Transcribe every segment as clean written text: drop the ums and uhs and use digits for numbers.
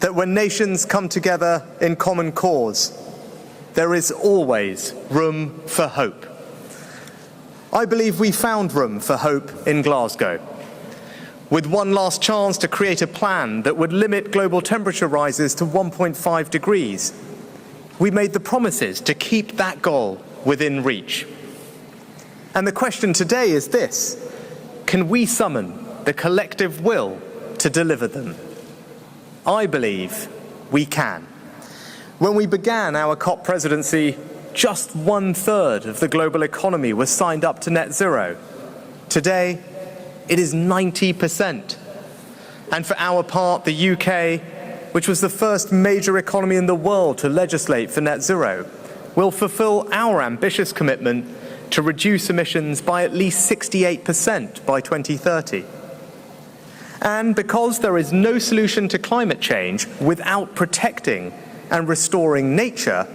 that when nations come together in common cause, there is always room for hope. I believe we found room for hope in Glasgow, with one last chance to create a plan that would limit global temperature rises to 1.5 degrees. We made the promises to keep that goal within reach. And the question today is this: can we summon the collective will to deliver them? I believe we can. When we began our COP presidency, just 1/3 of the global economy was signed up to net zero. Today, it is 90%. And for our part, the UK, which was the first major economy in the world to legislate for net zero, will fulfill our ambitious commitment to reduce emissions by at least 68% by 2030. And because there is no solution to climate change without protecting and restoring nature,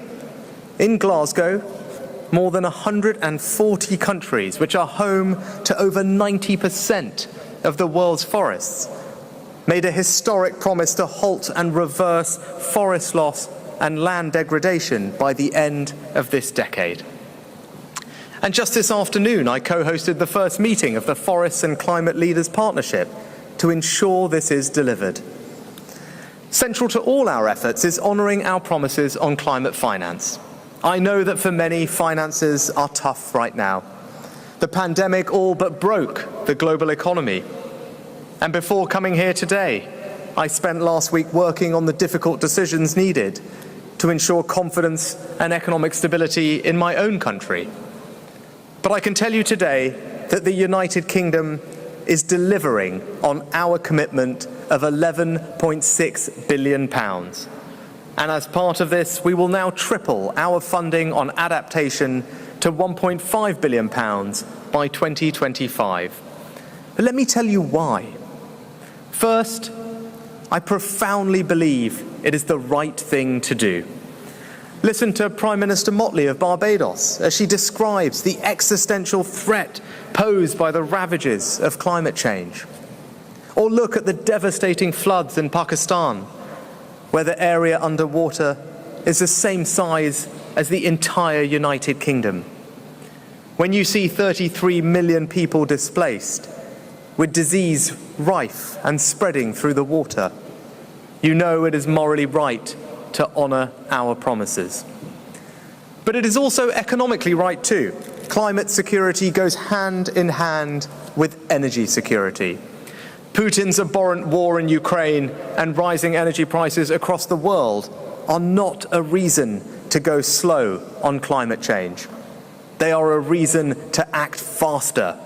in Glasgow, more than 140 countries, which are home to over 90% of the world's forests, made a historic promise to halt and reverse forest loss and land degradation by the end of this decade. And just this afternoon, I co-hosted the first meeting of the Forests and Climate Leaders Partnership to ensure this is delivered. Central to all our efforts is honouring our promises on climate finance. I know that for many, finances are tough right now. The pandemic all but broke the global economy. And before coming here today, I spent last week working on the difficult decisions needed to ensure confidence and economic stability in my own country. But I can tell you today that the United Kingdom is delivering on our commitment of £11.6 billion. And as part of this, we will now triple our funding on adaptation to £1.5 billion by 2025. But let me tell you why. First, I profoundly believe it is the right thing to do. Listen to Prime Minister Motley of Barbados as she describes the existential threat posed by the ravages of climate change. Or look at the devastating floods in Pakistan, where the area underwater is the same size as the entire United Kingdom. When you see 33 million people displaced, with disease rife and spreading through the water, you know it is morally right to honour our promises. But it is also economically right too. Climate security goes hand in hand with energy security. Putin's abhorrent war in Ukraine and rising energy prices across the world are not a reason to go slow on climate change. They are a reason to act faster.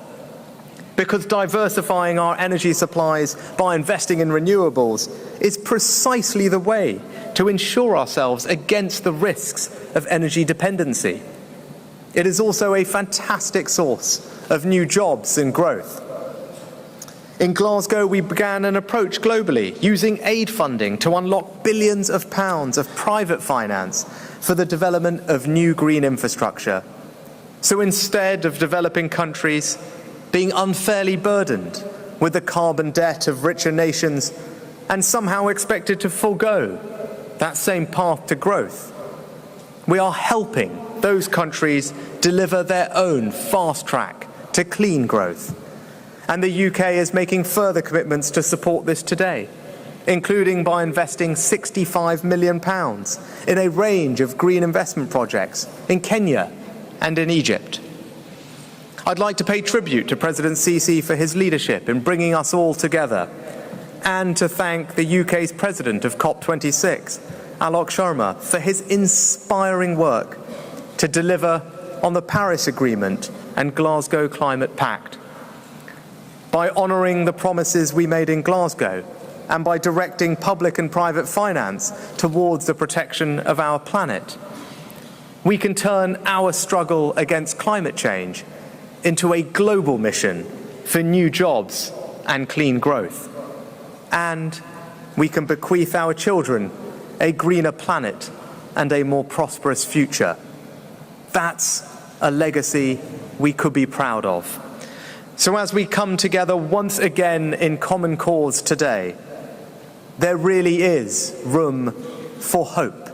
Because diversifying our energy supplies by investing in renewables is precisely the way to ensure ourselves against the risks of energy dependency. It is also a fantastic source of new jobs and growth. In Glasgow, we began an approach globally, using aid funding to unlock billions of pounds of private finance for the development of new green infrastructure. So instead of developing countries being unfairly burdened with the carbon debt of richer nations and somehow expected to forego that same path to growth, we are helping those countries deliver their own fast track to clean growth. And the UK is making further commitments to support this today, including by investing £65 million in a range of green investment projects in Kenya and in Egypt. I'd like to pay tribute to President Sisi for his leadership in bringing us all together, and to thank the UK's President of COP26, Alok Sharma, for his inspiring work to deliver on the Paris Agreement and Glasgow Climate Pact. By honouring the promises we made in Glasgow, and by directing public and private finance towards the protection of our planet, we can turn our struggle against climate change into a global mission for new jobs and clean growth. And we can bequeath our children a greener planet and a more prosperous future. That's a legacy we could be proud of. So as we come together once again in common cause today, There really is room for hope.